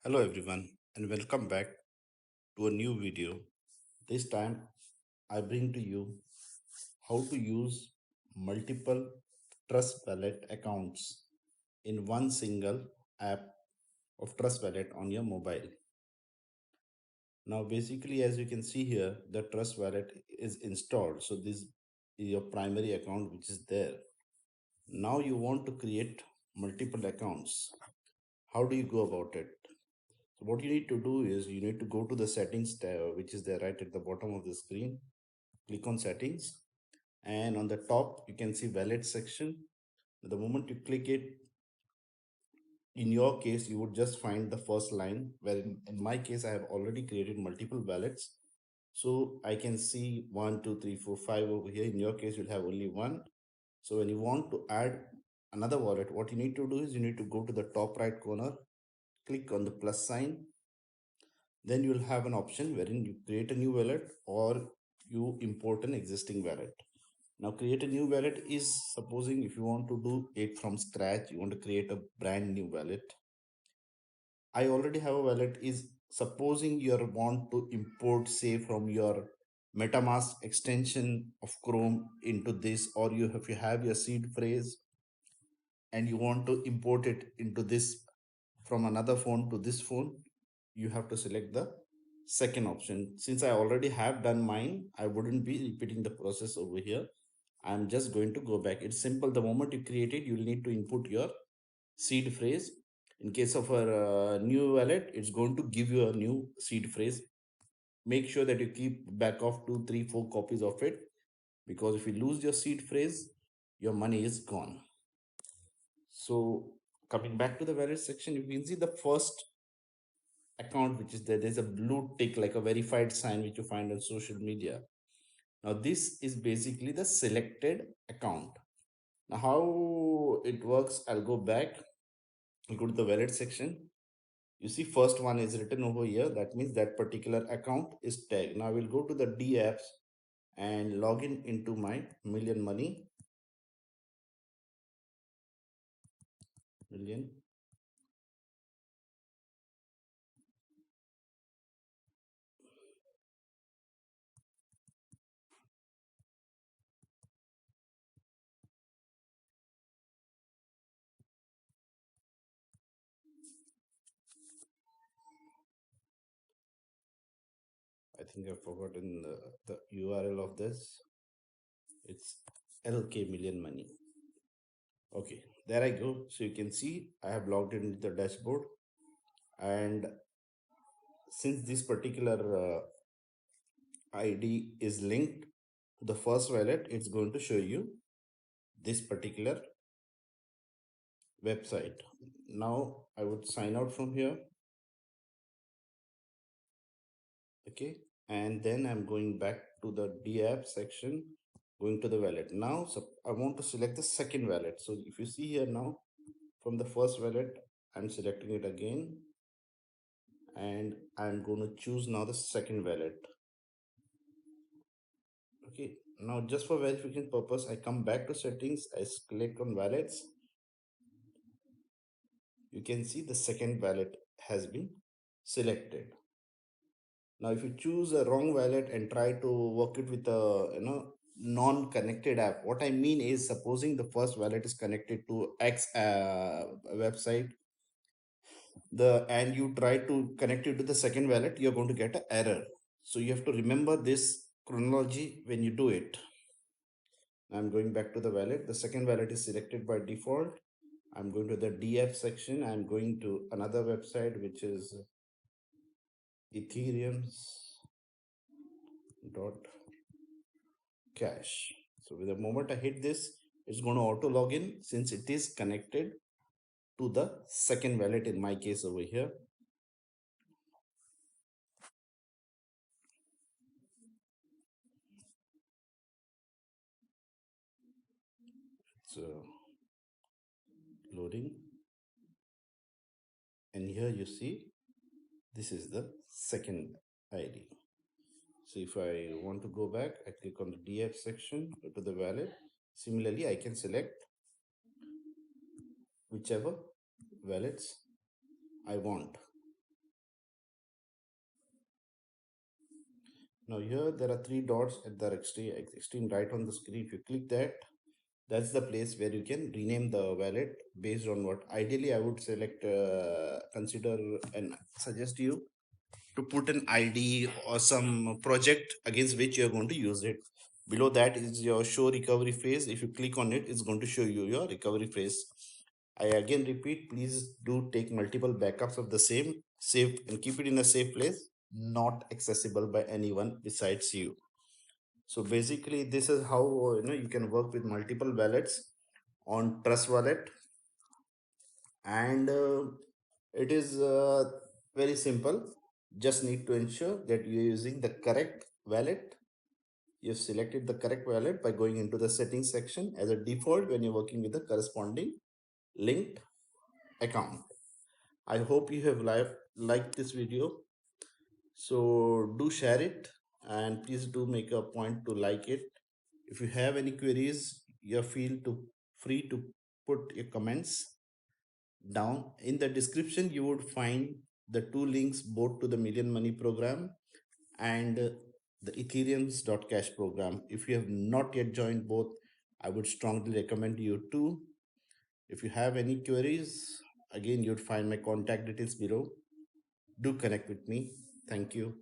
Hello everyone and welcome back to a new video. This time I bring to you how to use multiple Trust Wallet accounts in one single app of Trust Wallet on your mobile. Now basically as you can see here the Trust Wallet is installed. So this is your primary account which is there. Now you want to create multiple accounts. How do you go about it? So what you need to do is you need to go to the settings tab, which is there right at the bottom of the screen. Click on settings, and on the top you can see wallet section. The moment you click it, in your case you would just find the first line, where in my case I have already created multiple wallets. So I can see 1 2 3 4 5 over here. In your case you'll have only one. So when you want to add another wallet, what you need to do is you need to go to the top right corner, click on the plus sign. Then you will have an option wherein you create a new wallet or you import an existing wallet. Now create a new wallet is supposing if you want to do it from scratch, you want to create a brand new wallet. I already have a wallet is supposing you want to import say from your MetaMask extension of Chrome into this, or if you have your seed phrase and you want to import it into this from another phone to this phone, you have to select the second option. Since I already have done mine, I wouldn't be repeating the process over here. I'm just going to go back. It's simple. The moment you create it, you'll need to input your seed phrase. In case of a new wallet, it's going to give you a new seed phrase. Make sure that you keep back of 2 3 4 copies of it, because if you lose your seed phrase, your money is gone. So coming back to the wallet section, you can see the first account which is there. There's a blue tick like a verified sign which you find on social media. Now this is basically the selected account. Now how it works, I'll go back. I'll go to the wallet section. You see first one is written over here. That means that particular account is tagged. Now I will go to the D apps and log in into my million money. Million. I think I've forgotten the URL of this. It's LK million money. Okay, there I go. So you can see I have logged into the dashboard, and since this particular ID is linked to the first wallet, it's going to show you this particular website. Now I would sign out from here. Okay, and then I'm going back to the D app section, going to the wallet. Now so I want to select the second wallet. So if you see here now, from the first wallet, I'm selecting it again, and I'm going to choose now the second wallet. Okay, now just for verification purpose, I come back to settings, I click on wallets. You can see the second wallet has been selected. Now if you choose a wrong wallet and try to work it with a non-connected app, what I mean is supposing the first wallet is connected to X website, and you try to connect it to the second wallet, you're going to get an error. So you have to remember this chronology when you do it. I'm going back to the wallet. The second wallet is selected by default. I'm going to the DF section. I'm going to another website which is Ethereum's dot cash. So with the moment I hit this, it's going to auto login since it is connected to the second wallet in my case over here. So loading, and here you see this is the second ID. So if I want to go back, I click on the DF section, go to the wallet. Similarly, I can select whichever wallets I want. Now here there are three dots at the extreme right on the screen. If you click that, that's the place where you can rename the wallet based on what. Ideally, I would select, consider and suggest you to put an ID or some project against which you're going to use it. Below that is your show recovery phrase. If you click on it, it's going to show you your recovery phrase. I again repeat, please do take multiple backups of the same, save and keep it in a safe place, not accessible by anyone besides you. So basically, this is how you can work with multiple wallets on TrustWallet, and it is very simple. Just need to ensure that you're using the correct wallet. You've selected the correct wallet by going into the settings section as a default when you're working with the corresponding linked account. I hope you have liked this video. So do share it, and please do make a point to like it. If you have any queries, you feel to free to put your comments down. In the description, you would find the two links both to the Million Money program and the Ethereum's.cash program. If you have not yet joined both, I would strongly recommend you to. If you have any queries, again, you'd find my contact details below. Do connect with me. Thank you.